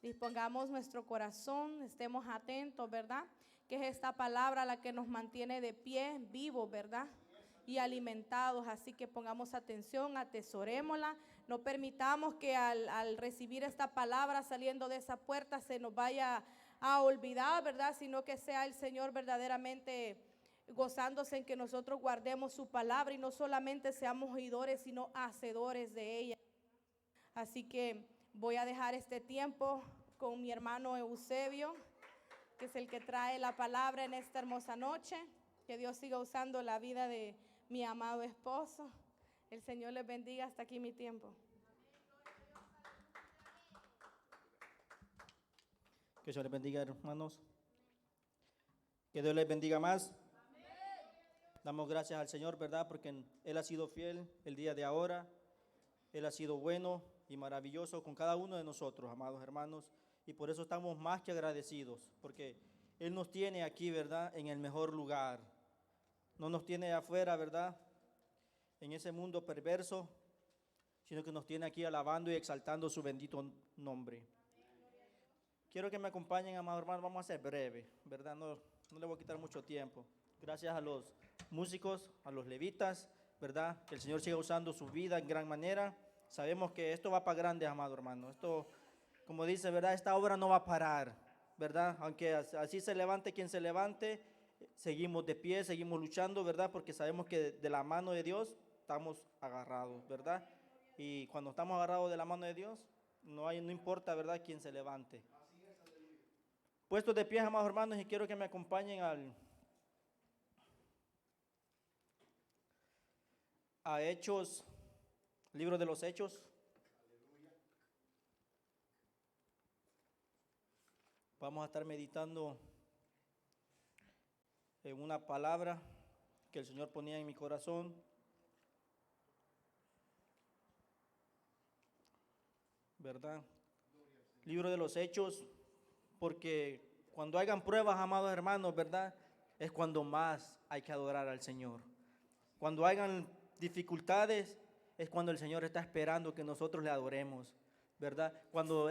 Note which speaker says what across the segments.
Speaker 1: Dispongamos nuestro corazón, estemos atentos, ¿verdad? Que es esta palabra la que nos mantiene de pie, vivos, ¿verdad? Y alimentados, así que pongamos atención, atesorémosla, no permitamos que al recibir esta palabra saliendo de esa puerta se nos vaya a olvidar, ¿verdad? Sino que sea el Señor verdaderamente gozándose en que nosotros guardemos su palabra y no solamente seamos oidores, sino hacedores de ella. Así que voy a dejar este tiempo con mi hermano Eusebio, que es el que trae la palabra en esta hermosa noche. Que Dios siga usando la vida de mi amado esposo. El Señor les bendiga. Hasta aquí mi tiempo.
Speaker 2: Que Dios les bendiga, hermanos. Que Dios les bendiga más. Damos gracias al Señor, ¿verdad? Porque Él ha sido fiel el día de ahora. Él ha sido bueno y maravilloso con cada uno de nosotros, amados hermanos. Y por eso estamos más que agradecidos. Porque Él nos tiene aquí, ¿verdad? En el mejor lugar. No nos tiene afuera, ¿verdad? En ese mundo perverso, sino que nos tiene aquí alabando y exaltando su bendito nombre. Quiero que me acompañen, amados hermanos. Vamos a ser breve, ¿verdad? No le voy a quitar mucho tiempo. Gracias a los músicos, a los levitas, ¿verdad? Que el Señor siga usando su vida en gran manera. Sabemos que esto va para grande, amado hermano. Esto, como dice, ¿verdad? Esta obra no va a parar, ¿verdad? Aunque así se levante quien se levante, seguimos de pie, seguimos luchando, ¿verdad? Porque sabemos que de la mano de Dios estamos agarrados, ¿verdad? Y cuando estamos agarrados de la mano de Dios, no importa, ¿verdad?, quién se levante. Puestos de pie, amados hermanos, y quiero que me acompañen a Hechos, libro de los Hechos. Vamos a estar meditando en una palabra que el Señor ponía en mi corazón. ¿Verdad? Libro de los Hechos, porque cuando hayan pruebas, amados hermanos, ¿verdad? Es cuando más hay que adorar al Señor. Cuando hayan dificultades, es cuando el Señor está esperando que nosotros le adoremos, ¿verdad? Cuando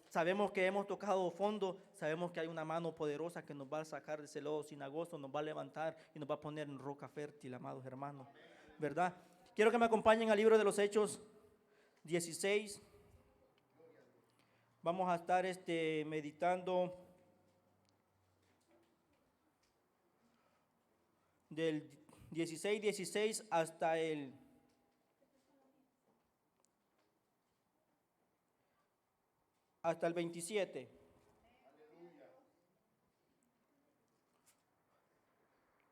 Speaker 2: sabemos que hemos tocado fondo, sabemos que hay una mano poderosa que nos va a sacar de ese lodo cenagoso, nos va a levantar y nos va a poner en roca fértil, amados hermanos, ¿verdad? Quiero que me acompañen al libro de los Hechos 16. Vamos a estar meditando del 16 hasta el 27.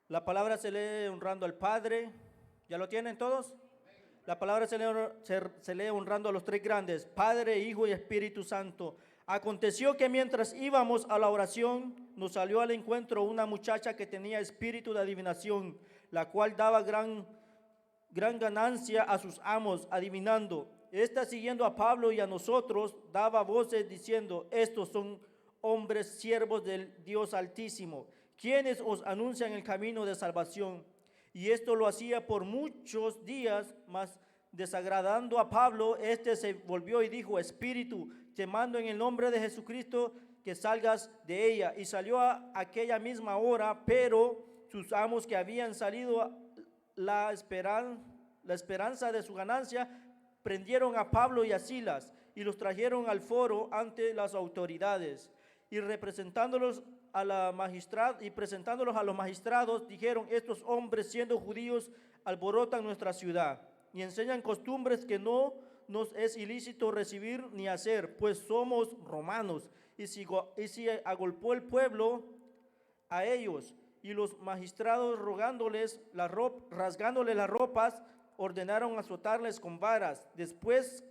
Speaker 2: La palabra se lee honrando al Padre. ¿Ya lo tienen todos? La palabra se lee honrando a los tres grandes, Padre, Hijo y Espíritu Santo. Aconteció que mientras íbamos a la oración, nos salió al encuentro una muchacha que tenía espíritu de adivinación, la cual daba gran ganancia a sus amos, adivinando. Esta, siguiendo a Pablo y a nosotros, daba voces diciendo: estos son hombres siervos del Dios Altísimo, quienes os anuncian el camino de salvación. Y esto lo hacía por muchos días, mas desagradando a Pablo, se volvió y dijo: Espíritu, te mando en el nombre de Jesucristo que salgas de ella. Y salió a aquella misma hora, pero sus amos, que habían salido la esperanza de su ganancia, prendieron a Pablo y a Silas y los trajeron al foro ante las autoridades. Y presentándolos a los magistrados, dijeron: estos hombres, siendo judíos, alborotan nuestra ciudad y enseñan costumbres que no nos es ilícito recibir ni hacer, pues somos romanos. Y si agolpó el pueblo a ellos, y los magistrados, rasgándoles las ropas, ordenaron azotarles con varas. Después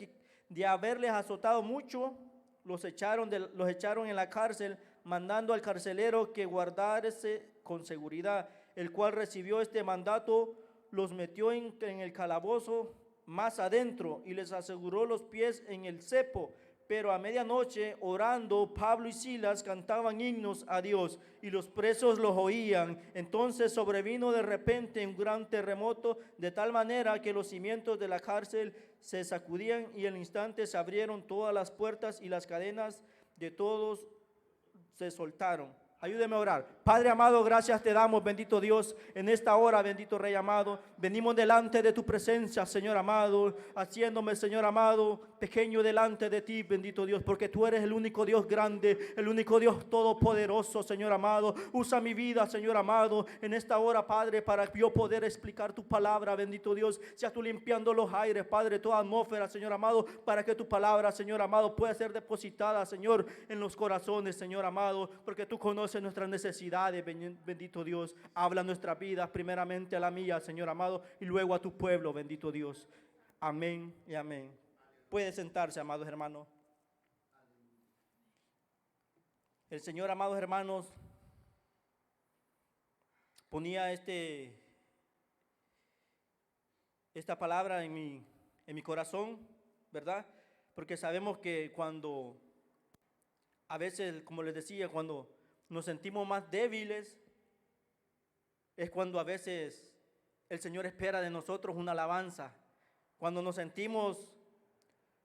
Speaker 2: de haberles azotado mucho, los echaron en la cárcel, mandando al carcelero que guardase con seguridad, el cual recibió este mandato, los metió en el calabozo más adentro y les aseguró los pies en el cepo. Pero a medianoche, orando, Pablo y Silas cantaban himnos a Dios y los presos los oían. Entonces sobrevino de repente un gran terremoto, de tal manera que los cimientos de la cárcel se sacudían, y al instante se abrieron todas las puertas y las cadenas de todos se soltaron. Ayúdeme a orar. Padre amado, gracias te damos, bendito Dios, en esta hora, bendito Rey amado. Venimos delante de tu presencia, Señor amado, haciéndome, Señor amado, pequeño delante de ti, bendito Dios, porque tú eres el único Dios grande, el único Dios todopoderoso, Señor amado. Usa mi vida, Señor amado, en esta hora, Padre, para yo poder explicar tu palabra, bendito Dios. Sea tú limpiando los aires, Padre, toda atmósfera, Señor amado, para que tu palabra, Señor amado, pueda ser depositada, Señor, en los corazones, Señor amado, porque tú conoces nuestras necesidades, bendito Dios. Habla nuestras vidas, primeramente a la mía, Señor amado, y luego a tu pueblo, bendito Dios. Amén y amén. Puede sentarse, amados hermanos. El Señor, amados hermanos, ponía esta palabra en mi corazón, ¿verdad? Porque sabemos que cuando, a veces, como les decía, cuando nos sentimos más débiles, es cuando a veces el Señor espera de nosotros una alabanza. Cuando nos sentimos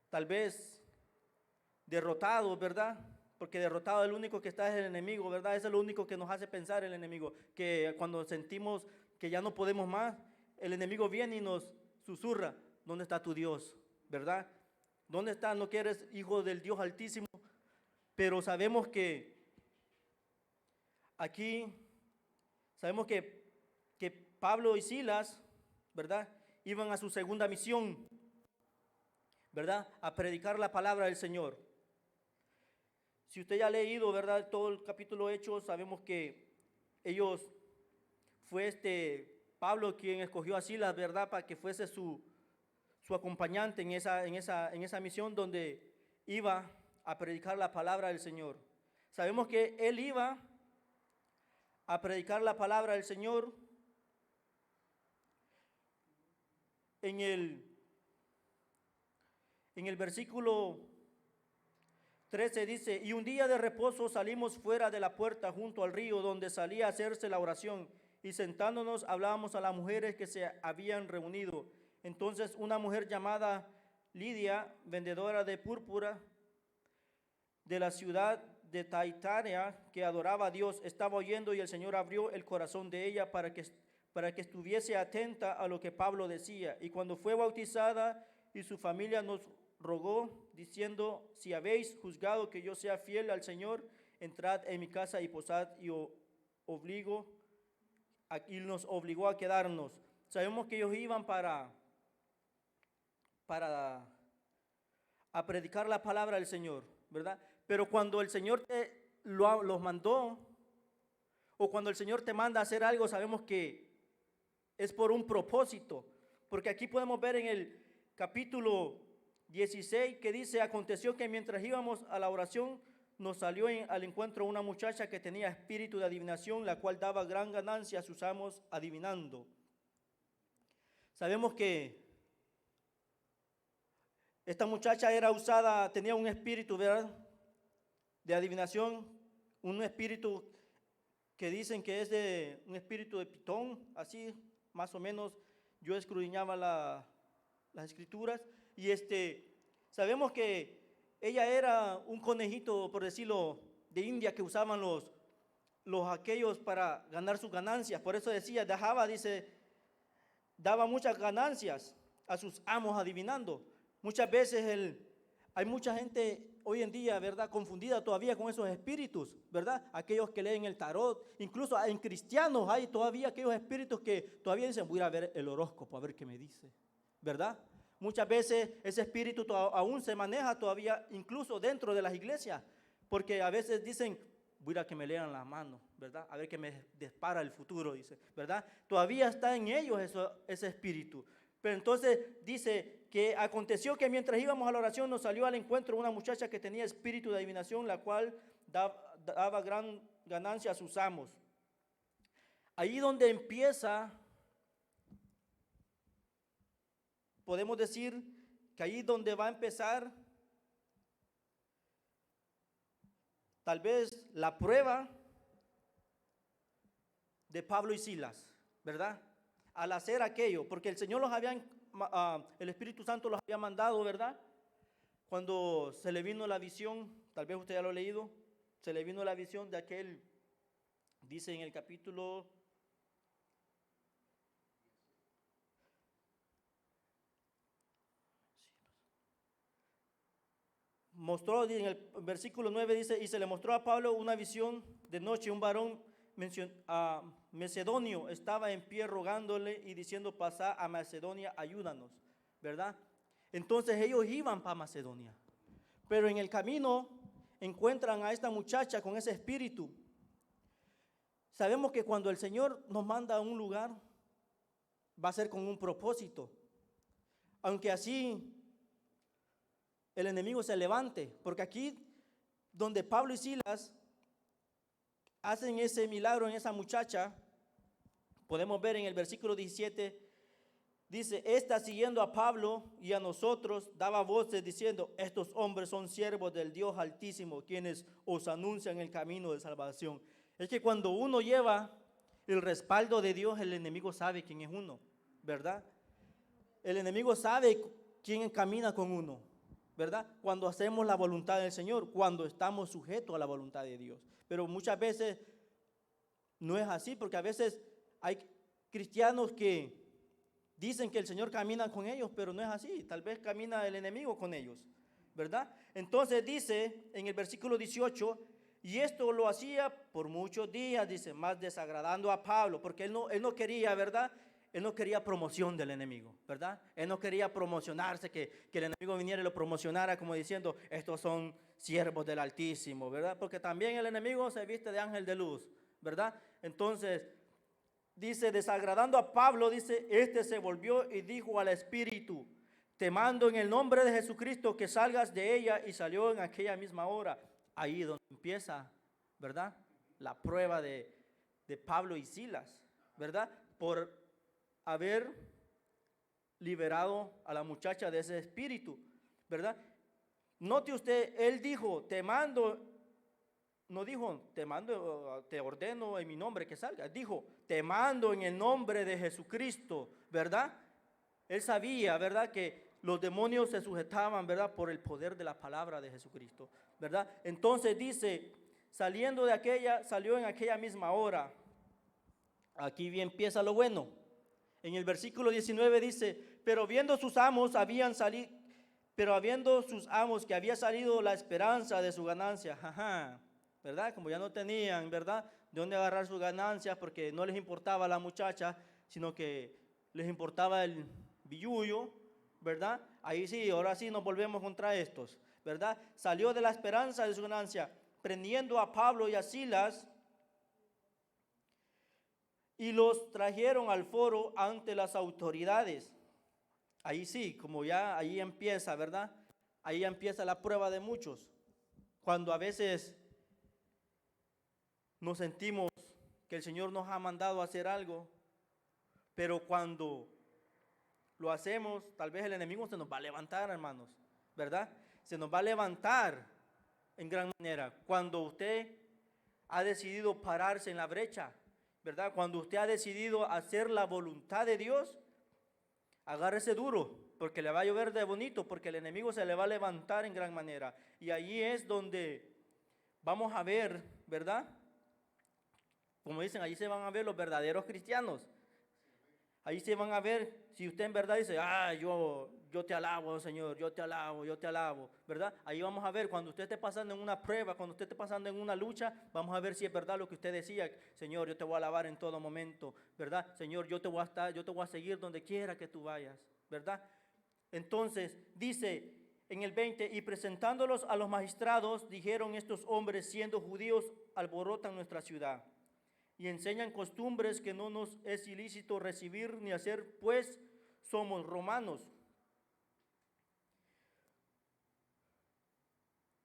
Speaker 2: tal vez derrotados, ¿verdad? Porque derrotado el único que está es el enemigo, ¿verdad? Eso es lo único que nos hace pensar el enemigo. Que cuando sentimos que ya no podemos más, el enemigo viene y nos susurra: ¿dónde está tu Dios? ¿Verdad? ¿Dónde está? ¿No que eres hijo del Dios Altísimo? Pero sabemos que aquí, sabemos que Pablo y Silas, ¿verdad?, iban a su segunda misión, ¿verdad?, a predicar la palabra del Señor. Si usted ya ha leído, ¿verdad?, todo el capítulo Hechos, sabemos que fue Pablo quien escogió a Silas, ¿verdad?, para que fuese su acompañante en esa misión donde iba a predicar la palabra del Señor. Sabemos que él iba a predicar la palabra del Señor. En el versículo 13 dice: y un día de reposo salimos fuera de la puerta junto al río donde salía a hacerse la oración, y sentándonos hablábamos a las mujeres que se habían reunido. Entonces una mujer llamada Lidia, vendedora de púrpura de la ciudad de Taitarea, que adoraba a Dios, estaba oyendo, y el Señor abrió el corazón de ella para que estuviese atenta a lo que Pablo decía. Y cuando fue bautizada y su familia nos rogó, diciendo: si habéis juzgado que yo sea fiel al Señor, entrad en mi casa y posad, y nos obligó a quedarnos. Sabemos que ellos iban para a predicar la palabra del Señor, ¿verdad? Pero cuando el Señor los mandó, o cuando el Señor te manda a hacer algo, sabemos que es por un propósito. Porque aquí podemos ver en el capítulo 16 que dice: aconteció que mientras íbamos a la oración, nos salió al encuentro una muchacha que tenía espíritu de adivinación, la cual daba gran ganancia a sus amos adivinando. Sabemos que esta muchacha tenía un espíritu, ¿verdad?, de adivinación, un espíritu que dicen que es un espíritu de pitón, así más o menos yo escudriñaba las escrituras, y sabemos que ella era un conejito, por decirlo, de India, que usaban los aquellos para ganar sus ganancias. Por eso decía, daba muchas ganancias a sus amos adivinando. Muchas veces hay mucha gente hoy en día, ¿verdad?, confundida todavía con esos espíritus, ¿verdad? Aquellos que leen el tarot, incluso en cristianos hay todavía aquellos espíritus que todavía dicen: voy a ver el horóscopo a ver qué me dice, ¿verdad? Muchas veces ese espíritu aún se maneja todavía, incluso dentro de las iglesias, porque a veces dicen: voy a que me lean las manos, ¿verdad?, a ver qué me dispara el futuro, dice, ¿verdad? Todavía está en ellos ese espíritu. Pero entonces dice que aconteció que mientras íbamos a la oración nos salió al encuentro una muchacha que tenía espíritu de adivinación, la cual daba gran ganancia a sus amos. Ahí donde empieza, podemos decir que ahí donde va a empezar tal vez la prueba de Pablo y Silas, ¿verdad? Al hacer aquello, porque el Señor el Espíritu Santo los había mandado, ¿verdad? Cuando se le vino la visión tal vez usted ya lo ha leído, se le vino la visión de aquel, dice en el capítulo mostró, en el versículo 9 dice, y se le mostró a Pablo una visión de noche, un varón macedonio estaba en pie rogándole y diciendo, pasá a Macedonia, ayúdanos, ¿verdad? Entonces ellos iban para Macedonia, pero en el camino encuentran a esta muchacha con ese espíritu. Sabemos que cuando el Señor nos manda a un lugar, va a ser con un propósito, aunque así el enemigo se levante, porque aquí donde Pablo y Silas hacen ese milagro en esa muchacha, podemos ver en el versículo 17, dice, esta siguiendo a Pablo y a nosotros, daba voces diciendo, estos hombres son siervos del Dios Altísimo, quienes os anuncian el camino de salvación. Es que cuando uno lleva el respaldo de Dios, el enemigo sabe quién es uno, ¿verdad? El enemigo sabe quién camina con uno, ¿verdad? Cuando hacemos la voluntad del Señor, cuando estamos sujetos a la voluntad de Dios. Pero muchas veces no es así, porque a veces hay cristianos que dicen que el Señor camina con ellos, pero no es así. Tal vez camina el enemigo con ellos, ¿verdad? Entonces dice en el versículo 18, y esto lo hacía por muchos días, dice, más desagradando a Pablo, porque él no quería, ¿verdad? Él no quería promoción del enemigo, ¿verdad? Él no quería promocionarse, que el enemigo viniera y lo promocionara como diciendo, estos son siervos del Altísimo, ¿verdad? Porque también el enemigo se viste de ángel de luz, ¿verdad? Entonces, dice, desagradando a Pablo, dice, este se volvió y dijo al espíritu, te mando en el nombre de Jesucristo que salgas de ella, y salió en aquella misma hora. Ahí donde empieza, ¿verdad? La prueba de Pablo y Silas, ¿verdad? Por haber liberado a la muchacha de ese espíritu, ¿verdad? Note usted, él dijo, te mando, no dijo, te mando, te ordeno en mi nombre que salga, dijo, te mando en el nombre de Jesucristo, ¿verdad? Él sabía, ¿verdad?, que los demonios se sujetaban, ¿verdad?, por el poder de la palabra de Jesucristo, ¿verdad? Entonces dice, salió en aquella misma hora. Aquí bien empieza lo bueno. En el versículo 19 dice, pero habiendo sus amos que había salido la esperanza de su ganancia, ¿verdad? Como ya no tenían, ¿verdad?, de dónde agarrar sus ganancias, porque no les importaba la muchacha, sino que les importaba el billullo, ¿verdad? Ahí sí, ahora sí nos volvemos contra estos, ¿verdad? Salió de la esperanza de su ganancia, prendiendo a Pablo y a Silas, y los trajeron al foro ante las autoridades. Ahí sí, como ya ahí empieza, ¿verdad? Ahí empieza la prueba de muchos. Cuando a veces nos sentimos que el Señor nos ha mandado a hacer algo, pero cuando lo hacemos, tal vez el enemigo se nos va a levantar, hermanos, ¿verdad? Se nos va a levantar en gran manera. Cuando usted ha decidido pararse en la brecha, ¿verdad? Cuando usted ha decidido hacer la voluntad de Dios, agárrese duro, porque le va a llover de bonito, porque el enemigo se le va a levantar en gran manera. Y allí es donde vamos a ver, ¿verdad? Como dicen, allí se van a ver los verdaderos cristianos. Ahí se van a ver si usted en verdad dice, yo te alabo, Señor, yo te alabo, ¿verdad? Ahí vamos a ver, cuando usted esté pasando en una prueba, cuando usted esté pasando en una lucha, vamos a ver si es verdad lo que usted decía, Señor, yo te voy a alabar en todo momento, ¿verdad? Señor, yo te voy a seguir donde quiera que tú vayas, ¿verdad? Entonces, dice en el 20, y presentándolos a los magistrados, dijeron estos hombres, siendo judíos, alborotan nuestra ciudad y enseñan costumbres que no nos es ilícito recibir ni hacer, pues somos romanos.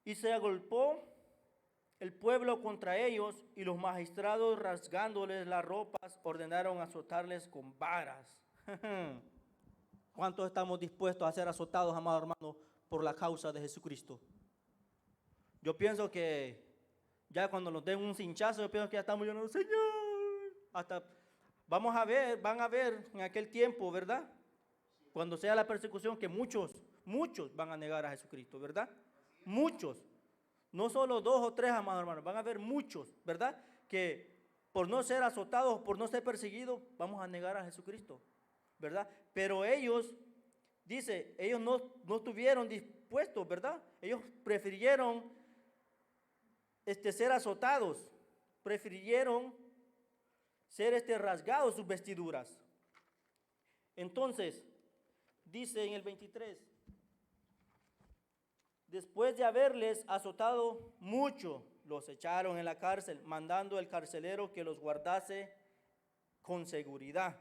Speaker 2: Y se agolpó el pueblo contra ellos, y los magistrados, rasgándoles las ropas, ordenaron azotarles con varas. ¿Cuántos estamos dispuestos a ser azotados, amados hermanos, por la causa de Jesucristo? Yo pienso que ya cuando nos den un cinchazo, yo pienso que ya estamos llorando, Señor. Hasta van a ver en aquel tiempo, ¿verdad? Cuando sea la persecución, que muchos van a negar a Jesucristo, ¿verdad? Muchos. No solo 2 o 3, amados hermanos, van a haber muchos, ¿verdad? Que por no ser azotados, por no ser perseguidos, vamos a negar a Jesucristo, ¿verdad? Pero ellos, dice, ellos no estuvieron dispuestos, ¿verdad? Ellos prefirieron ser azotados, prefirieron ser rasgados sus vestiduras. Entonces, dice en el 23, después de haberles azotado mucho, los echaron en la cárcel, mandando al carcelero que los guardase con seguridad.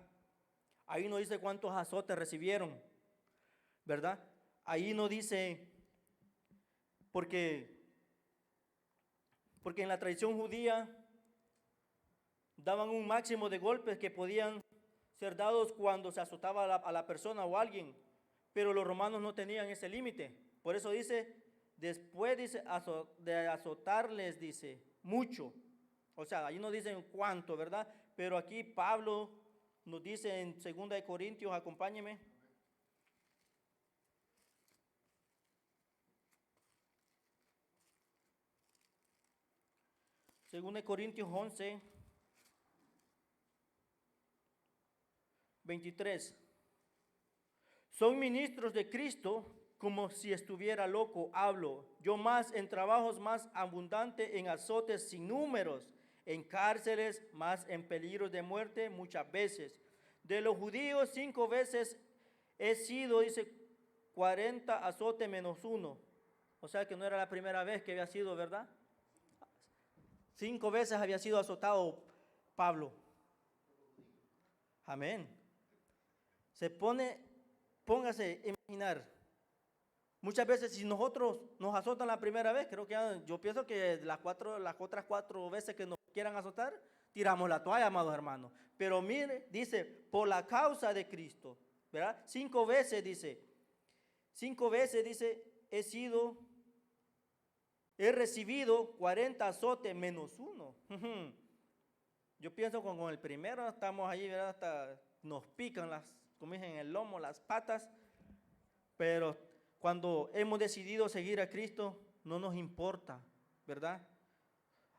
Speaker 2: Ahí no dice cuántos azotes recibieron, ¿verdad? Ahí no dice, porque en la tradición judía daban un máximo de golpes que podían ser dados cuando se azotaba a la persona o a alguien, pero los romanos no tenían ese límite. Por eso dice, después dice, de azotarles, dice, mucho. O sea, ahí no dicen cuánto, ¿verdad? Pero aquí Pablo nos dice en 2 de Corintios, acompáñeme. 2 de Corintios 11, 23. Son ministros de Cristo, como si estuviera loco, hablo. Yo más en trabajos más abundante, en azotes sin números, en cárceles, más en peligros de muerte muchas veces. De los judíos 5 veces he sido, dice, 40 azotes menos 1. O sea que no era la primera vez que había sido, ¿verdad? 5 veces había sido azotado Pablo. Amén. Póngase a imaginar. Muchas veces si nosotros nos azotan la primera vez, yo pienso que las otras 4 veces que nos quieran azotar, tiramos la toalla, amados hermanos. Pero mire, dice, por la causa de Cristo, ¿verdad? 5 veces dice, he recibido 40 azotes menos 1. Yo pienso que con el primero estamos ahí, ¿verdad? Hasta nos pican como dicen, el lomo, las patas, pero cuando hemos decidido seguir a Cristo, no nos importa, ¿verdad?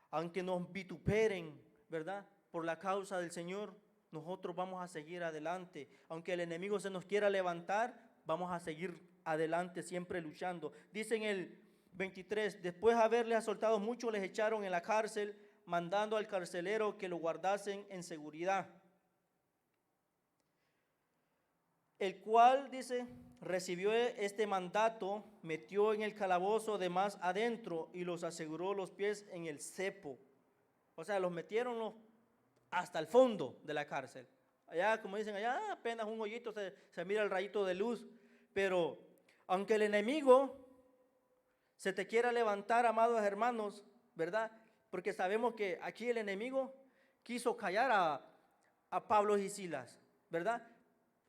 Speaker 2: Aunque nos vituperen, ¿verdad? Por la causa del Señor, nosotros vamos a seguir adelante. Aunque el enemigo se nos quiera levantar, vamos a seguir adelante, siempre luchando. Dice en el 23, después de haberles soltado mucho, les echaron en la cárcel, mandando al carcelero que lo guardasen en seguridad. El cual, dice, recibió este mandato, metió en el calabozo de más adentro y los aseguró los pies en el cepo. O sea, los metieron hasta el fondo de la cárcel. Allá, como dicen, allá apenas un hoyito se mira el rayito de luz. Pero aunque el enemigo se te quiera levantar, amados hermanos, ¿verdad? Porque sabemos que aquí el enemigo quiso callar a Pablo y Silas, ¿verdad?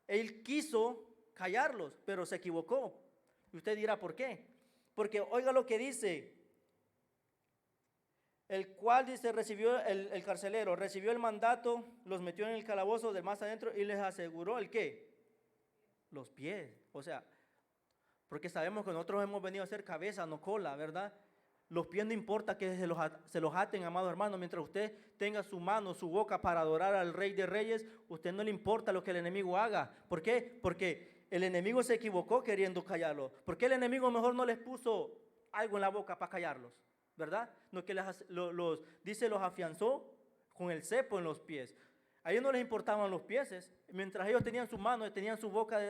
Speaker 2: Él quiso callarlos, pero se equivocó. Y usted dirá, ¿por qué? Porque oiga lo que dice. El cual, dice, recibió el carcelero, recibió el mandato, los metió en el calabozo de más adentro y les aseguró ¿el qué? Los pies. O sea, porque sabemos que nosotros hemos venido a ser cabeza, no cola, ¿verdad? Los pies no importa que se los aten, amados hermanos, mientras usted tenga su mano, su boca para adorar al Rey de Reyes, usted no le importa lo que el enemigo haga. ¿Por qué? Porque el enemigo se equivocó queriendo callarlo. ¿Por qué el enemigo mejor no les puso algo en la boca para callarlos? ¿Verdad? No, que los afianzó con el cepo en los pies. A ellos no les importaban los pies, mientras ellos tenían su mano, tenían su boca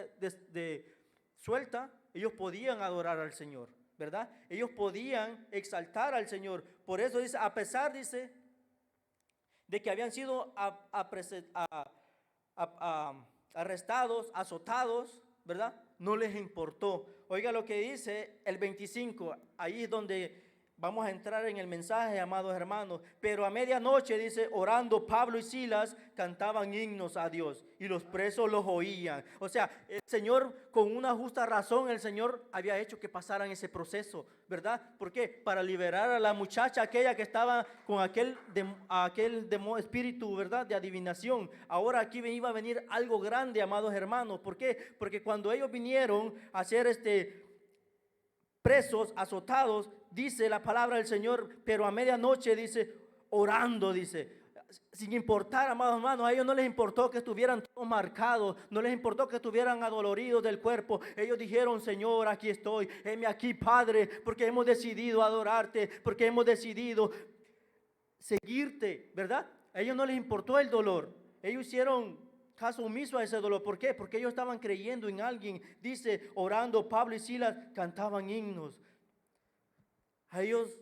Speaker 2: suelta, ellos podían adorar al Señor, ¿verdad? Ellos podían exaltar al Señor. Por eso dice, a pesar, dice, de que habían sido arrestados, azotados, ¿verdad? No les importó. Oiga lo que dice el 25, ahí es donde vamos a entrar en el mensaje, amados hermanos. Pero a medianoche, dice, orando Pablo y Silas cantaban himnos a Dios y los presos los oían. O sea, el Señor, con una justa razón, el Señor había hecho que pasaran ese proceso, ¿verdad? ¿Por qué? Para liberar a la muchacha aquella que estaba con aquel espíritu, ¿verdad? De adivinación. Ahora aquí iba a venir algo grande, amados hermanos. ¿Por qué? Porque cuando ellos vinieron a ser presos, azotados, dice la palabra del Señor, pero a medianoche dice, orando, dice. Sin importar, amados hermanos, a ellos no les importó que estuvieran todos marcados, no les importó que estuvieran adoloridos del cuerpo. Ellos dijeron, Señor, aquí estoy, heme aquí, Padre, porque hemos decidido adorarte, porque hemos decidido seguirte, ¿verdad? A ellos no les importó el dolor, ellos hicieron caso omiso a ese dolor. ¿Por qué? Porque ellos estaban creyendo en alguien. Dice, orando, Pablo y Silas cantaban himnos. A ellos,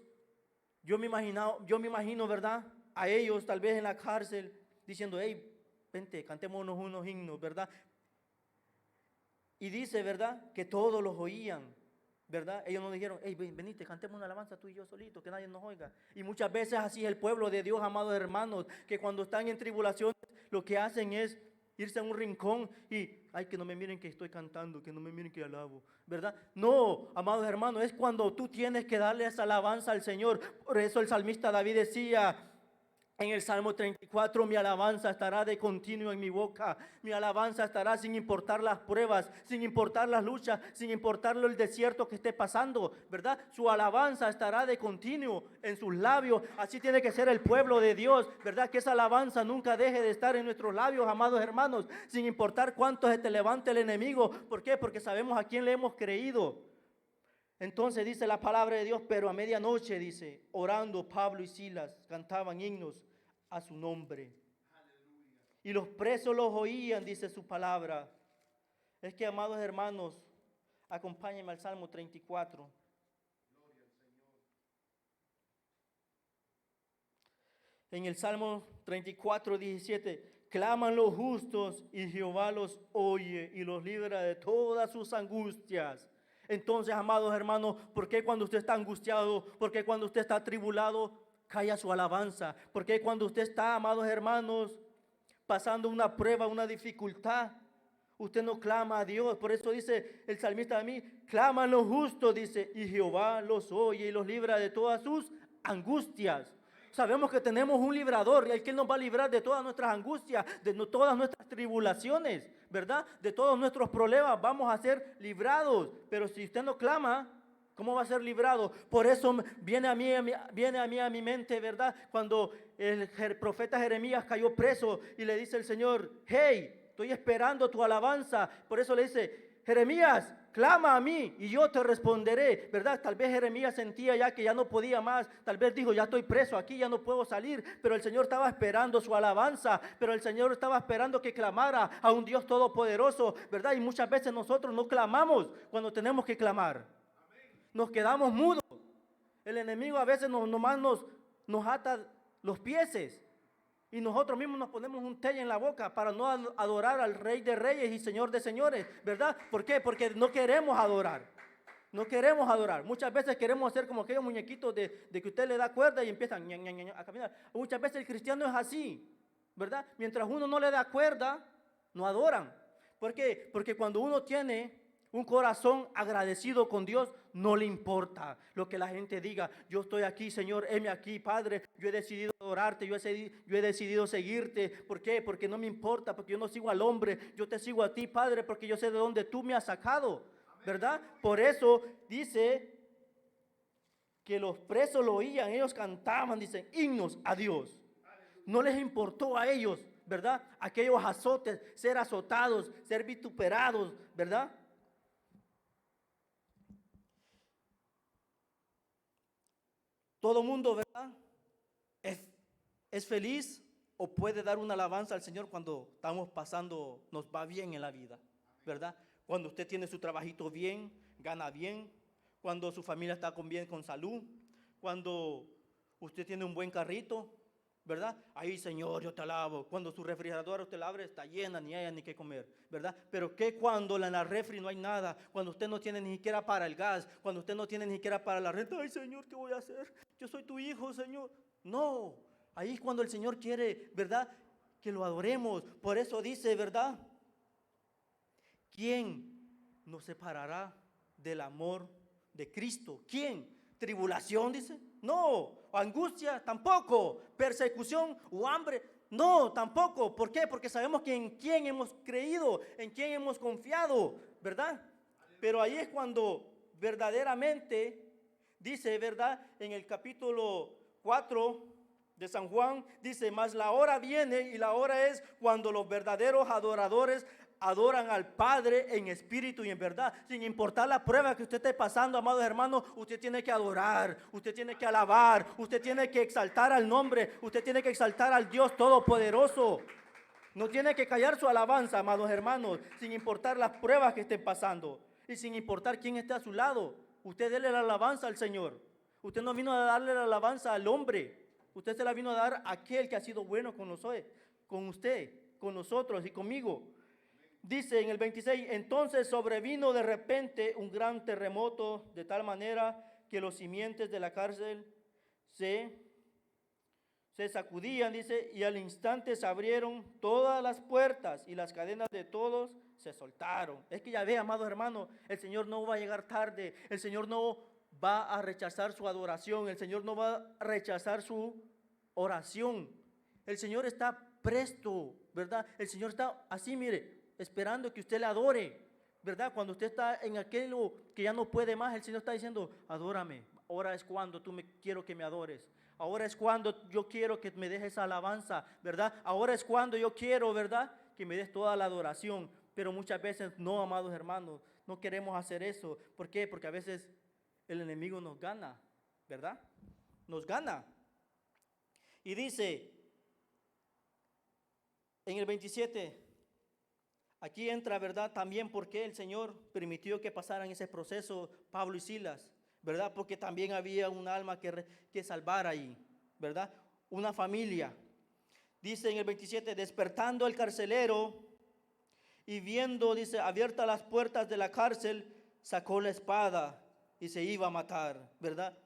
Speaker 2: yo me imagino, ¿verdad? A ellos tal vez en la cárcel diciendo, hey, vente, cantémonos unos himnos, ¿verdad? Y dice, ¿verdad? Que todos los oían, ¿verdad? Ellos no dijeron, hey, venite, cantemos una alabanza tú y yo solitos, que nadie nos oiga. Y muchas veces así es el pueblo de Dios, amados hermanos, que cuando están en tribulaciones, lo que hacen es irse a un rincón y, ay, que no me miren que estoy cantando, que no me miren que alabo, ¿verdad? No, amados hermanos, es cuando tú tienes que darle esa alabanza al Señor. Por eso el salmista David decía en el Salmo 34, mi alabanza estará de continuo en mi boca, mi alabanza estará sin importar las pruebas, sin importar las luchas, sin importar el desierto que esté pasando, ¿verdad? Su alabanza estará de continuo en sus labios. Así tiene que ser el pueblo de Dios, ¿verdad? Que esa alabanza nunca deje de estar en nuestros labios, amados hermanos, sin importar cuánto se te levante el enemigo. ¿Por qué? Porque sabemos a quién le hemos creído. Entonces dice la palabra de Dios, pero a medianoche, dice, orando Pablo y Silas cantaban himnos a su nombre. Aleluya. Y los presos los oían, dice su palabra. Es que, amados hermanos, acompáñenme al Salmo 34. Gloria al Señor. En el Salmo 34, 17, claman los justos y Jehová los oye y los libra de todas sus angustias. Entonces, amados hermanos, ¿por qué cuando usted está angustiado? ¿Por qué cuando usted está atribulado? Calla su alabanza. ¿Por qué cuando usted está, amados hermanos, pasando una prueba, una dificultad, usted no clama a Dios? Por eso dice el salmista a mí, claman los justos, dice, y Jehová los oye y los libra de todas sus angustias. Sabemos que tenemos un librador y el que nos va a librar de todas nuestras angustias, de todas nuestras tribulaciones, ¿verdad? De todos nuestros problemas vamos a ser librados. Pero si usted no clama, ¿cómo va a ser librado? Por eso viene a mí a mi mente, ¿verdad? Cuando el profeta Jeremías cayó preso y le dice el Señor, hey, estoy esperando tu alabanza. Por eso le dice, Jeremías, clama a mí y yo te responderé, ¿verdad? Tal vez Jeremías sentía ya que ya no podía más, tal vez dijo, ya estoy preso aquí, ya no puedo salir, pero el Señor estaba esperando su alabanza, pero el Señor estaba esperando que clamara a un Dios todopoderoso, ¿verdad? Y muchas veces nosotros no clamamos cuando tenemos que clamar, nos quedamos mudos. El enemigo a veces nomás nos ata los pies. Y nosotros mismos nos ponemos un sello en la boca para no adorar al Rey de Reyes y Señor de Señores, ¿verdad? ¿Por qué? Porque no queremos adorar. No queremos adorar. Muchas veces queremos hacer como aquellos muñequitos de que usted le da cuerda y empiezan a caminar. Muchas veces el cristiano es así, ¿verdad? Mientras uno no le da cuerda, no adoran. ¿Por qué? Porque cuando uno tiene un corazón agradecido con Dios, no le importa lo que la gente diga. Yo estoy aquí, Señor, heme aquí, Padre. Yo he decidido adorarte, yo he decidido seguirte. ¿Por qué? Porque no me importa, porque yo no sigo al hombre. Yo te sigo a ti, Padre, porque yo sé de dónde tú me has sacado, ¿verdad? Por eso dice que los presos lo oían, ellos cantaban, dicen, himnos a Dios. No les importó a ellos, ¿verdad? Aquellos azotes, ser azotados, ser vituperados, ¿verdad? Todo mundo, ¿verdad? Es feliz o puede dar una alabanza al Señor cuando estamos pasando, nos va bien en la vida, ¿verdad? Cuando usted tiene su trabajito bien, gana bien, cuando su familia está con salud, cuando usted tiene un buen carrito, ¿verdad? Ahí, Señor, yo te alabo. Cuando su refrigerador usted la abre, está llena, ni hay ni qué comer, ¿verdad? Pero ¿qué cuando en la refri no hay nada? Cuando usted no tiene ni siquiera para el gas, cuando usted no tiene ni siquiera para la renta. Ay, Señor, ¿qué voy a hacer? Yo soy tu hijo, Señor. No, ahí es cuando el Señor quiere, ¿verdad? Que lo adoremos. Por eso dice, ¿verdad? ¿Quién nos separará del amor de Cristo? ¿Quién? ¿Tribulación, dice? No. ¿Angustia? Tampoco. ¿Persecución o hambre? No, tampoco. ¿Por qué? Porque sabemos que en quién hemos creído, en quién hemos confiado, ¿verdad? Pero ahí es cuando verdaderamente Dice, ¿verdad? En el capítulo 4 de San Juan, dice, mas la hora viene y la hora es cuando los verdaderos adoradores adoran al Padre en espíritu y en verdad. Sin importar la prueba que usted esté pasando, amados hermanos, usted tiene que adorar, usted tiene que alabar, usted tiene que exaltar al nombre, usted tiene que exaltar al Dios Todopoderoso. No tiene que callar su alabanza, amados hermanos, sin importar las pruebas que estén pasando y sin importar quién esté a su lado. Usted déle la alabanza al Señor. Usted no vino a darle la alabanza al hombre. Usted se la vino a dar a aquel que ha sido bueno con usted, con nosotros y conmigo. Dice en el 26, entonces sobrevino de repente un gran terremoto de tal manera que los cimientos de la cárcel se sacudían, dice, y al instante se abrieron todas las puertas y las cadenas de todos se soltaron. Es que ya ve, amados hermanos, el Señor no va a llegar tarde, el Señor no va a rechazar su adoración, el Señor no va a rechazar su oración. El Señor está presto, ¿verdad? El Señor está así, mire, esperando que usted le adore, ¿verdad? Cuando usted está en aquello que ya no puede más, el Señor está diciendo, adórame, ahora es cuando quiero que me adores. Ahora es cuando yo quiero que me dejes alabanza, ¿verdad? Ahora es cuando yo quiero, ¿verdad? Que me des toda la adoración. Pero muchas veces no, amados hermanos, no queremos hacer eso. ¿Por qué? Porque a veces el enemigo nos gana, ¿verdad? Nos gana. Y dice, en el 27, aquí entra, ¿verdad? También porque el Señor permitió que pasaran ese proceso Pablo y Silas, ¿verdad? Porque también había un alma que salvar ahí, ¿verdad? Una familia. Dice en el 27, despertando el carcelero y viendo, dice, abiertas las puertas de la cárcel, sacó la espada y se iba a matar, ¿verdad?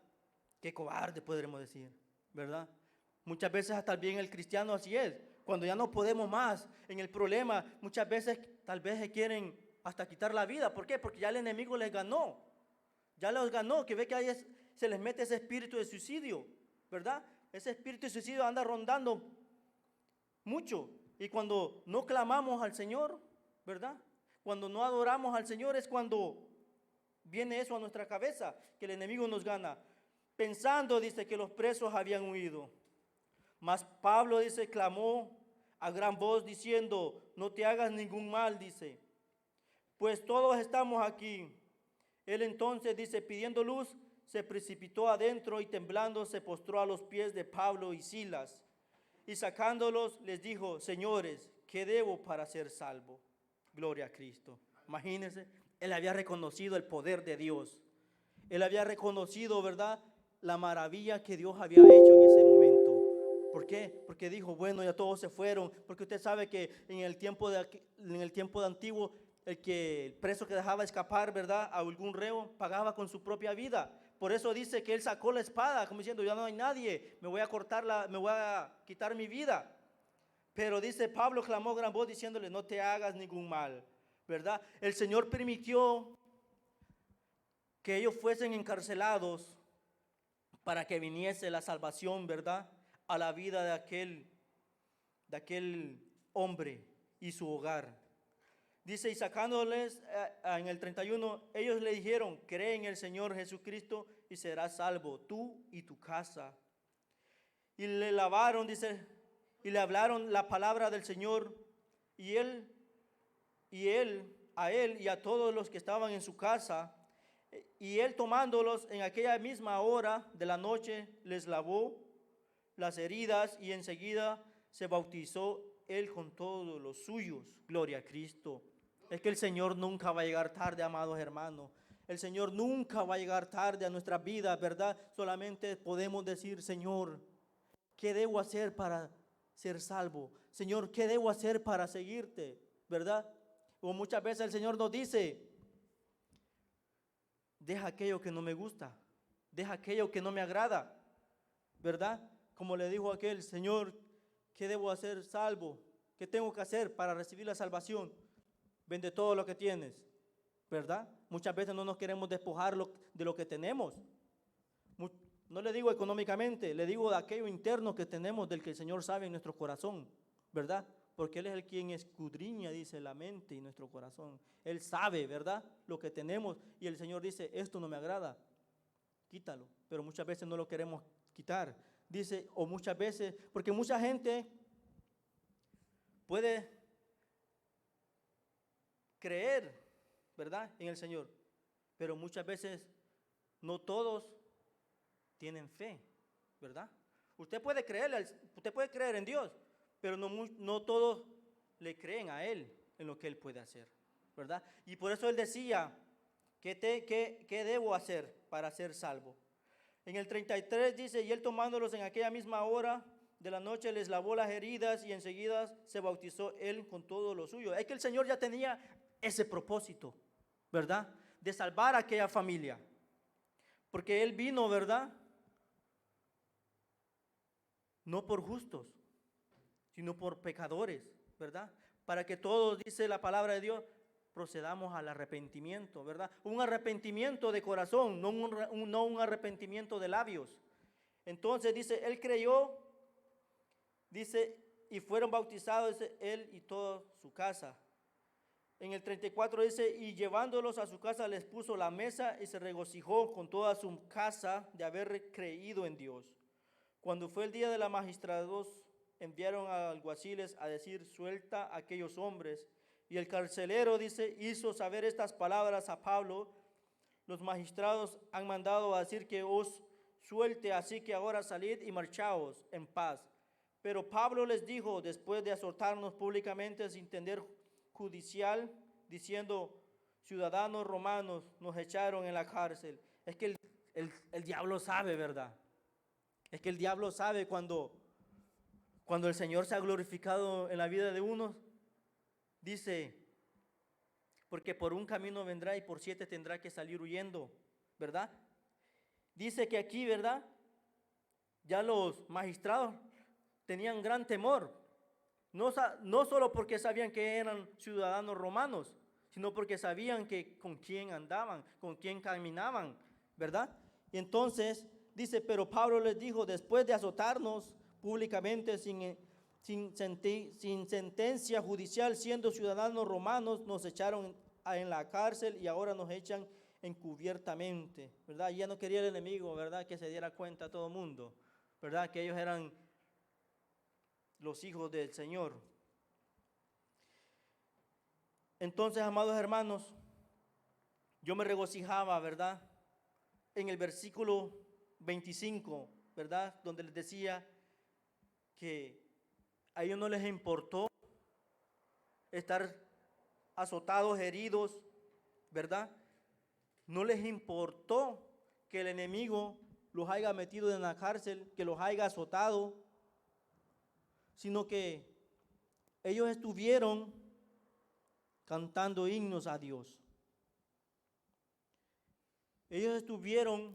Speaker 2: Qué cobarde podremos decir, ¿verdad? Muchas veces hasta bien el cristiano así es. Cuando ya no podemos más en el problema, muchas veces tal vez se quieren hasta quitar la vida. ¿Por qué? Porque ya el enemigo les ganó. Ya los ganó, que ve que ahí se les mete ese espíritu de suicidio, ¿verdad? Ese espíritu de suicidio anda rondando mucho. Y cuando no clamamos al Señor, ¿verdad? Cuando no adoramos al Señor es cuando viene eso a nuestra cabeza, que el enemigo nos gana. Pensando, dice, que los presos habían huido. Mas Pablo, dice, clamó a gran voz diciendo, no te hagas ningún mal, dice, pues todos estamos aquí. Él entonces, dice, pidiendo luz, se precipitó adentro y temblando se postró a los pies de Pablo y Silas. Y sacándolos les dijo, señores, ¿qué debo para ser salvo? Gloria a Cristo. Imagínense, él había reconocido el poder de Dios. Él había reconocido, ¿verdad?, la maravilla que Dios había hecho en ese momento. ¿Por qué? Porque dijo, bueno, ya todos se fueron. Porque usted sabe que en el tiempo de antiguo, el preso que dejaba escapar, ¿verdad?, a algún reo, pagaba con su propia vida. Por eso dice que él sacó la espada, como diciendo, ya no hay nadie, me voy a quitar mi vida. Pero dice, Pablo clamó a gran voz diciéndole, no te hagas ningún mal, ¿verdad? El Señor permitió que ellos fuesen encarcelados para que viniese la salvación, ¿verdad?, a la vida de aquel hombre y su hogar. Dice, y sacándoles en el 31, ellos le dijeron, cree en el Señor Jesucristo y serás salvo, tú y tu casa. Y le lavaron, dice, y le hablaron la palabra del Señor, y él a él y a todos los que estaban en su casa, y él tomándolos en aquella misma hora de la noche, les lavó las heridas, y enseguida se bautizó él con todos los suyos. Gloria a Cristo. Es que el Señor nunca va a llegar tarde, amados hermanos. El Señor nunca va a llegar tarde a nuestras vidas, ¿verdad? Solamente podemos decir, Señor, ¿qué debo hacer para ser salvo? Señor, ¿qué debo hacer para seguirte? ¿Verdad? O muchas veces el Señor nos dice, deja aquello que no me gusta, deja aquello que no me agrada, ¿verdad? Como le dijo aquel, Señor, ¿qué debo hacer salvo? ¿Qué tengo que hacer para recibir la salvación? Vende todo lo que tienes, ¿verdad? Muchas veces no nos queremos despojar de lo que tenemos. No le digo económicamente, le digo de aquello interno que tenemos, del que el Señor sabe en nuestro corazón, ¿verdad? Porque Él es el quien escudriña, dice, la mente y nuestro corazón. Él sabe, ¿verdad?, lo que tenemos, y el Señor dice, esto no me agrada. quítalo. Pero muchas veces no lo queremos quitar. Dice, o muchas veces, porque mucha gente puede creer, ¿verdad?, en el Señor, pero muchas veces no todos tienen fe, ¿verdad? Usted puede creer en Dios, pero no todos le creen a Él en lo que Él puede hacer, ¿verdad? Y por eso Él decía, ¿qué debo hacer para ser salvo? En el 33 dice, y Él tomándolos en aquella misma hora de la noche les lavó las heridas y enseguida se bautizó Él con todo lo suyo. Es que el Señor ya tenía ese propósito, ¿verdad?, de salvar a aquella familia. Porque Él vino, ¿verdad?, no por justos, sino por pecadores, ¿verdad? Para que todos, dice la palabra de Dios, procedamos al arrepentimiento, ¿verdad? Un arrepentimiento de corazón, no un arrepentimiento de labios. Entonces dice, Él creyó, dice, y fueron bautizados Él y toda su casa. En el 34 dice, y llevándolos a su casa les puso la mesa y se regocijó con toda su casa de haber creído en Dios. Cuando fue el día de la magistrados, enviaron a alguaciles a decir, suelta a aquellos hombres. Y el carcelero, dice, hizo saber estas palabras a Pablo. Los magistrados han mandado a decir que os suelte, así que ahora salid y marchaos en paz. Pero Pablo les dijo, después de azotarnos públicamente sin tener judicial, diciendo, ciudadanos romanos nos echaron en la cárcel. Es que el diablo sabe, ¿verdad? Es que el diablo sabe cuando el Señor se ha glorificado en la vida de unos, dice, porque por un camino vendrá y por 7 tendrá que salir huyendo, ¿verdad? Dice que aquí, ¿verdad?, ya los magistrados tenían gran temor, no solo porque sabían que eran ciudadanos romanos, sino porque sabían que con quién andaban, con quién caminaban, ¿verdad? Y entonces dice, pero Pablo les dijo, después de azotarnos públicamente sin sentencia judicial, siendo ciudadanos romanos, nos echaron en la cárcel y ahora nos echan encubiertamente, ¿verdad? Ya no quería el enemigo, ¿verdad?, que se diera cuenta todo el mundo, ¿verdad?, que ellos eran los hijos del Señor. Entonces, amados hermanos, yo me regocijaba, ¿verdad?, en el versículo 25, ¿verdad?, donde les decía que a ellos no les importó estar azotados, heridos, ¿verdad? No les importó que el enemigo los haya metido en la cárcel, que los haya azotado, sino que ellos estuvieron cantando himnos a Dios. Ellos estuvieron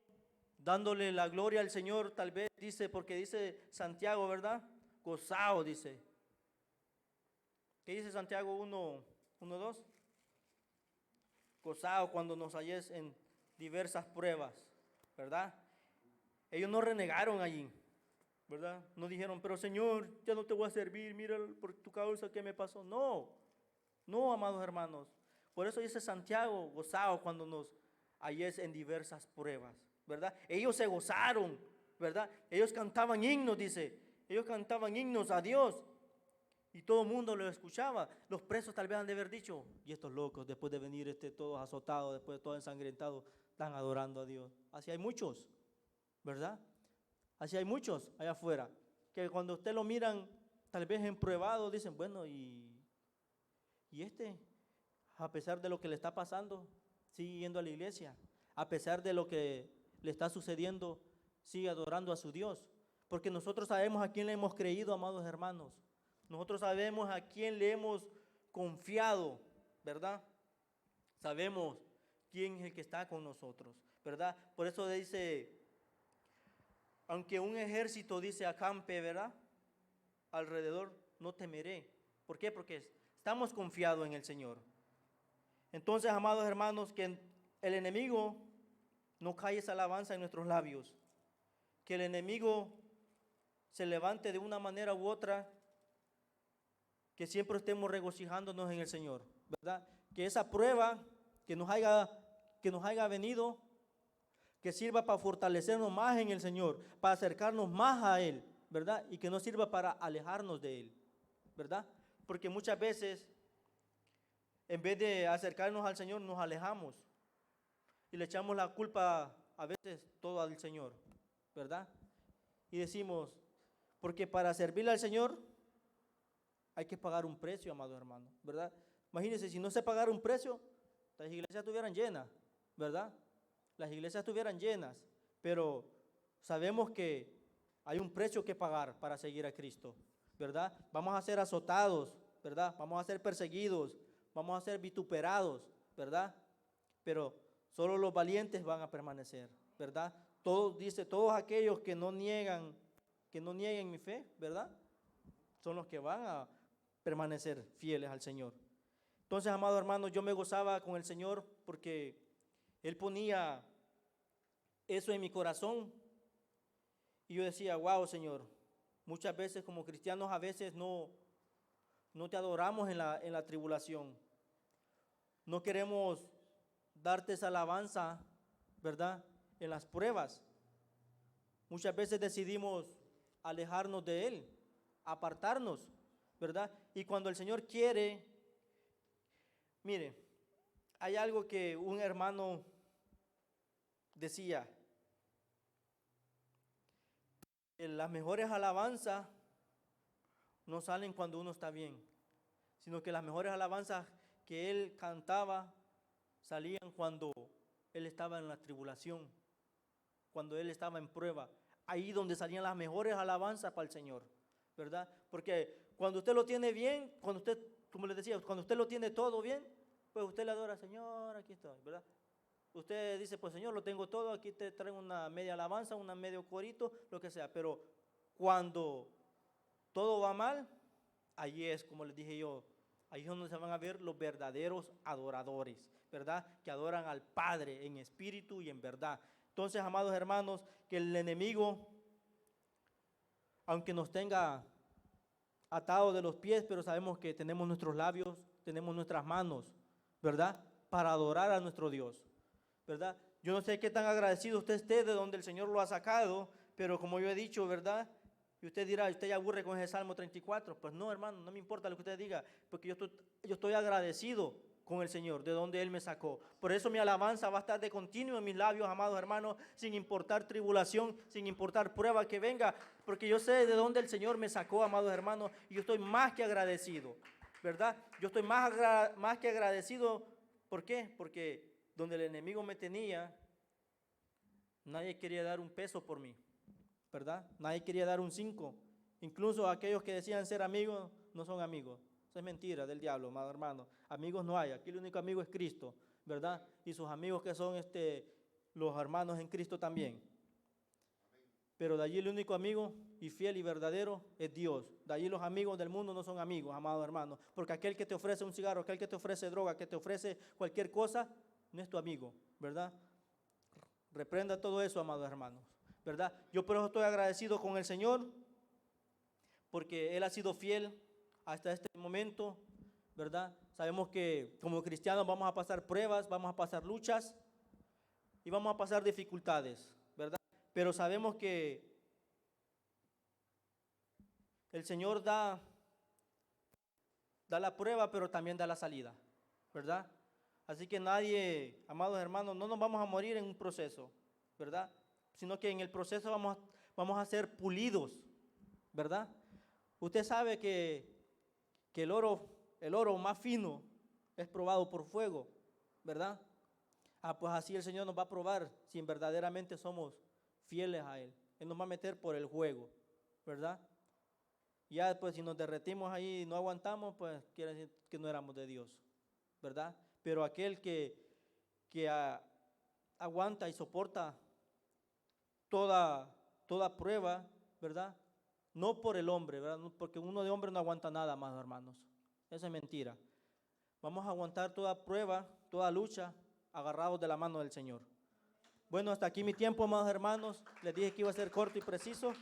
Speaker 2: dándole la gloria al Señor, tal vez dice, porque dice Santiago, ¿verdad?, gozado, dice. ¿Qué dice Santiago 1:2? Gozado cuando nos halles en diversas pruebas, ¿verdad? Ellos no renegaron allí, ¿verdad? No dijeron, pero Señor, ya no te voy a servir, mira por tu causa qué me pasó. No, amados hermanos. Por eso dice Santiago, gozado cuando nos halles en diversas pruebas, ¿verdad? Ellos se gozaron, ¿verdad? Ellos cantaban himnos, dice. Ellos cantaban himnos a Dios y todo el mundo lo escuchaba. Los presos tal vez han de haber dicho, y estos locos, después de venir todos azotados, después de todo ensangrentado, están adorando a Dios. Así hay muchos, ¿verdad? Así hay muchos allá afuera, que cuando usted lo miran, tal vez empruebado, dicen, bueno, y a pesar de lo que le está pasando, sigue yendo a la iglesia. A pesar de lo que le está sucediendo, sigue adorando a su Dios. Porque nosotros sabemos a quién le hemos creído, amados hermanos. Nosotros sabemos a quién le hemos confiado, ¿verdad? Sabemos quién es el que está con nosotros, ¿verdad? Por eso dice, aunque un ejército, dice, acampe, ¿verdad?, alrededor, no temeré. ¿Por qué? Porque estamos confiados en el Señor. Entonces, amados hermanos, que el enemigo no calle esa alabanza en nuestros labios. Que el enemigo se levante de una manera u otra, que siempre estemos regocijándonos en el Señor, ¿verdad? Que esa prueba que nos haya venido, que sirva para fortalecernos más en el Señor, para acercarnos más a Él, ¿verdad? Y que no sirva para alejarnos de Él, ¿verdad? Porque muchas veces, en vez de acercarnos al Señor, nos alejamos y le echamos la culpa a veces todo al Señor, ¿verdad? Y decimos, porque para servirle al Señor hay que pagar un precio, amado hermano, ¿verdad? Imagínense, si no se pagara un precio, las iglesias estuvieran llenas, ¿verdad? Las iglesias estuvieran llenas, pero sabemos que hay un precio que pagar para seguir a Cristo, ¿verdad? Vamos a ser azotados, ¿verdad? Vamos a ser perseguidos, vamos a ser vituperados, ¿verdad? Pero solo los valientes van a permanecer, ¿verdad? Todos, dice, todos aquellos que no nieguen mi fe, ¿verdad? Son los que van a permanecer fieles al Señor. Entonces, amado hermano, yo me gozaba con el Señor porque Él ponía eso en mi corazón y yo decía, wow, Señor, muchas veces como cristianos a veces no te adoramos en la tribulación. No queremos darte esa alabanza, ¿verdad? En las pruebas. Muchas veces decidimos alejarnos de Él, apartarnos, ¿verdad? Y cuando el Señor quiere, mire, hay algo que un hermano decía, las mejores alabanzas no salen cuando uno está bien, sino que las mejores alabanzas que él cantaba salían cuando él estaba en la tribulación, cuando él estaba en prueba. Ahí donde salían las mejores alabanzas para el Señor, ¿verdad? Porque cuando usted lo tiene bien, cuando usted, como les decía, cuando usted lo tiene todo bien, pues usted le adora, Señor, aquí estoy, ¿verdad? Usted dice, pues Señor, lo tengo todo, aquí te traigo una media alabanza, un medio corito, lo que sea. Pero cuando todo va mal, allí es, como les dije yo, ahí es donde se van a ver los verdaderos adoradores, ¿verdad? Que adoran al Padre en espíritu y en verdad. Entonces, amados hermanos, que el enemigo, aunque nos tenga atados de los pies, pero sabemos que tenemos nuestros labios, tenemos nuestras manos, ¿verdad? Para adorar a nuestro Dios, ¿verdad? Yo no sé qué tan agradecido usted esté de donde el Señor lo ha sacado, pero como yo he dicho, ¿verdad? Y usted dirá, usted ya aburre con ese Salmo 34. Pues no, hermano, no me importa lo que usted diga, porque yo estoy agradecido con el Señor, de donde Él me sacó. Por eso mi alabanza va a estar de continuo en mis labios, amados hermanos, sin importar tribulación, sin importar prueba que venga, porque yo sé de dónde el Señor me sacó, amados hermanos, y yo estoy más que agradecido, ¿verdad? Yo estoy más que agradecido. ¿Por qué? Porque donde el enemigo me tenía, nadie quería dar un peso por mí, ¿verdad? Nadie quería dar un 5. Incluso aquellos que decían ser amigos, no son amigos. Eso es mentira del diablo, amado hermano. Amigos no hay. Aquí el único amigo es Cristo, ¿verdad? Y sus amigos que son los hermanos en Cristo también. Pero de allí el único amigo y fiel y verdadero es Dios. De allí los amigos del mundo no son amigos, amado hermano. Porque aquel que te ofrece un cigarro, aquel que te ofrece droga, que te ofrece cualquier cosa, no es tu amigo, ¿verdad? Reprenda todo eso, amados hermanos, ¿verdad? Yo por eso estoy agradecido con el Señor, porque Él ha sido fiel hasta este momento, ¿verdad? Sabemos que como cristianos vamos a pasar pruebas, vamos a pasar luchas y vamos a pasar dificultades, ¿verdad? Pero sabemos que el Señor da la prueba, pero también da la salida, ¿verdad? Así que nadie, amados hermanos, no nos vamos a morir en un proceso, ¿verdad? Sino que en el proceso vamos a ser pulidos, ¿verdad? Usted sabe que el oro más fino es probado por fuego, ¿verdad? Pues así el Señor nos va a probar si verdaderamente somos fieles a Él. Él nos va a meter por el juego, ¿verdad? Ya después si nos derretimos ahí y no aguantamos, pues quiere decir que no éramos de Dios, ¿verdad? Pero aquel que aguanta y soporta toda prueba, ¿verdad? No por el hombre, ¿verdad? Porque uno de hombre no aguanta nada más, hermanos. Eso es mentira. Vamos a aguantar toda prueba, toda lucha, agarrados de la mano del Señor. Bueno, hasta aquí mi tiempo, amados hermanos. Les dije que iba a ser corto y preciso.